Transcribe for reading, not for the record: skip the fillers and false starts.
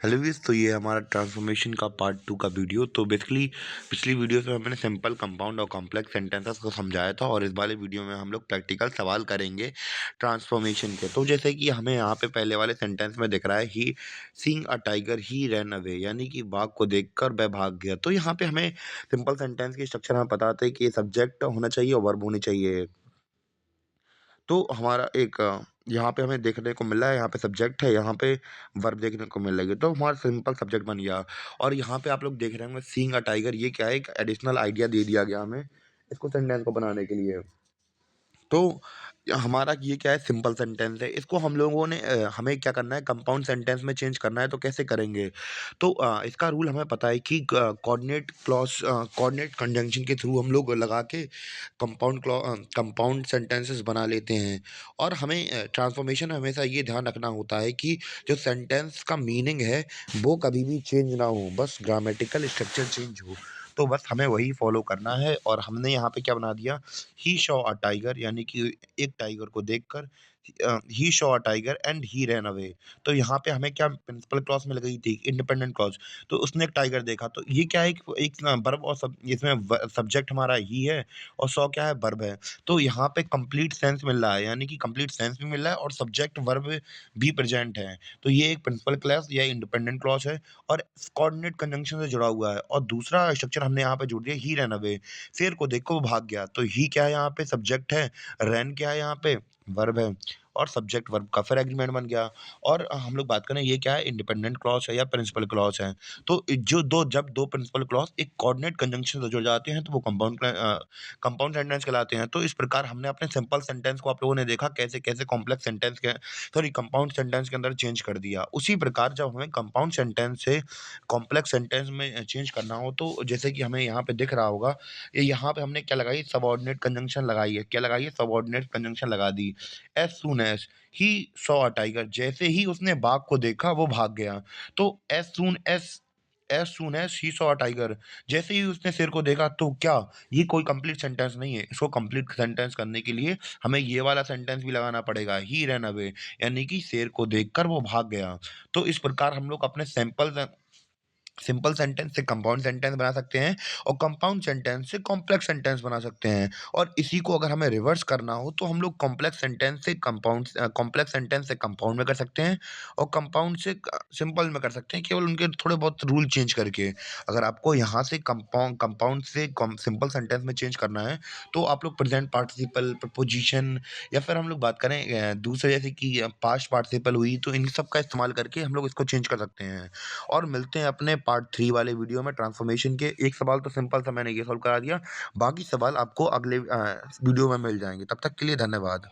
Hello guys, तो ये हमारा ट्रांसफॉर्मेशन का पार्ट 2 का वीडियो। तो बेसिकली पिछली वीडियो में हमने सिंपल कंपाउंड और कॉम्प्लेक्स सेंटेंसेस को समझाया था, और इस वाले वीडियो में हम लोग प्रैक्टिकल सवाल करेंगे ट्रांसफॉर्मेशन के। तो जैसे कि हमें यहाँ पे पहले वाले सेंटेंस में दिख रहा है, he seeing a tiger he ran away, यानी कि बाघ को देखकर वह भाग गया। तो यहाँ पे हमें सिंपल सेंटेंस की स्ट्रक्चर हमें पता था कि ये सब्जेक्ट होना चाहिए और वर्ब होनी चाहिए। तो हमारा एक यहाँ पे हमें देखने को मिल रहा है, यहाँ पे सब्जेक्ट है, यहाँ पे वर्ब देखने को मिल रही है, तो हमारा सिंपल सब्जेक्ट बन गया। और यहाँ पे आप लोग देख रहे होंगे सीइंग अ टाइगर, ये क्या है, एक एडिशनल आइडिया दे दिया गया हमें इसको सेंटेंस को बनाने के लिए। तो हमारा ये क्या है, सिंपल सेंटेंस है। इसको हम लोगों ने हमें क्या करना है, कंपाउंड सेंटेंस में चेंज करना है। तो कैसे करेंगे? तो इसका रूल हमें पता है कि कोऑर्डिनेट क्लॉज कोऑर्डिनेट कंजंक्शन के थ्रू हम लोग लगा के कंपाउंड सेंटेंसेस बना लेते हैं। और हमें ट्रांसफॉर्मेशन में हमेशा ये ध्यान रखना होता है कि जो सेंटेंस का मीनिंग है वो कभी भी चेंज ना हो, बस ग्रामेटिकल स्ट्रक्चर चेंज हो। तो बस हमें वही फॉलो करना है। और हमने यहाँ पे क्या बना दिया, ही सॉ अ टाइगर, यानी कि एक टाइगर को देखकर ही saw a tiger and he ran away. तो यहाँ पे हमें क्या प्रिंसिपल क्लॉज में लगी थी, इंडिपेंडेंट क्लॉज। तो उसने एक टाइगर देखा, तो ये क्या है, एक वर्ब और इसमें सब्जेक्ट हमारा ही है और सॉ क्या है, वर्ब है। तो यहाँ पे कंप्लीट सेंस मिल रहा है, यानी कि कंप्लीट सेंस भी मिल रहा है और सब्जेक्ट वर्ब भी प्रेजेंट है। तो ये एक प्रिंसिपल क्लॉज या इंडिपेंडेंट क्लॉज है और कोऑर्डिनेट कंजंक्शन से जुड़ा हुआ है। और दूसरा स्ट्रक्चर हमने यहाँ पे जोड़ दिया, ही रैन अवे, शेर को देखो वो भाग गया। तो ही क्या है, यहाँ पे सब्जेक्ट है, रैन क्या है, यहाँ पे वर्ब है, और सब्जेक्ट वर्ब का फिर एग्रीमेंट बन गया। और हम लोग बात करें, ये क्या है, इंडिपेंडेंट क्लॉज है या प्रिंसिपल क्लॉज है। तो जब दो प्रिंसिपल क्लॉज एक कोऑर्डिनेट कंजंक्शन से जुड़ जाते हैं तो वो कंपाउंड सेंटेंस कहलाते हैं। तो इस प्रकार हमने अपने सिंपल सेंटेंस को, आप लोगों ने देखा कैसे कैसे कॉम्प्लेक्स सेंटेंस के, सॉरी, कंपाउंड सेंटेंस के अंदर चेंज कर दिया। उसी प्रकार जब हमें कंपाउंड सेंटेंस से कॉम्प्लेक्स सेंटेंस में चेंज करना हो, तो जैसे कि हमें यहाँ पे दिख रहा होगा, ये यहाँ पे हमने क्या लगाई, सबऑर्डिनेट कंजंक्शन लगाई है। क्या लगाई है, सबऑर्डिनेट कंजंक्शन लगा दी। As soon as he saw a tiger, जैसे ही उसने बाघ को देखा वो भाग गया। तो as soon as he saw a tiger, जैसे ही उसने शेर को देखा। तो क्या ये कोई कंप्लीट सेंटेंस नहीं है? इसको कंप्लीट सेंटेंस करने के लिए हमें ये वाला सेंटेंस भी लगाना पड़ेगा, ही रैन अवे, यानी कि शेर को देखकर वो भाग गया। तो इस प्रकार हम लोग अपने सिंपल सेंटेंस से कंपाउंड सेंटेंस बना सकते हैं और कंपाउंड सेंटेंस से कॉम्प्लेक्स सेंटेंस बना सकते हैं। और इसी को अगर हमें रिवर्स करना हो तो हम लोग कॉम्प्लेक्स सेंटेंस से कंपाउंड में कर सकते हैं और कंपाउंड से सिंपल में कर सकते हैं, केवल उनके थोड़े बहुत रूल चेंज करके। अगर आपको यहाँ से कंपाउंड से सिंपल सेंटेंस में चेंज करना है, तो आप लोग प्रेजेंट पार्टिसिपल, प्रपोजिशन, या फिर हम लोग बात करें दूसरे जैसे कि पास्ट पार्टिसिपल हुई, तो इन सब का इस्तेमाल करके हम लोग इसको चेंज कर सकते हैं। और मिलते हैं अपने पार्ट 3 वाले वीडियो में ट्रांसफॉर्मेशन के। एक सवाल तो सिंपल सा मैंने ये सॉल्व करा दिया, बाकी सवाल आपको अगले वीडियो में मिल जाएंगे। तब तक के लिए धन्यवाद।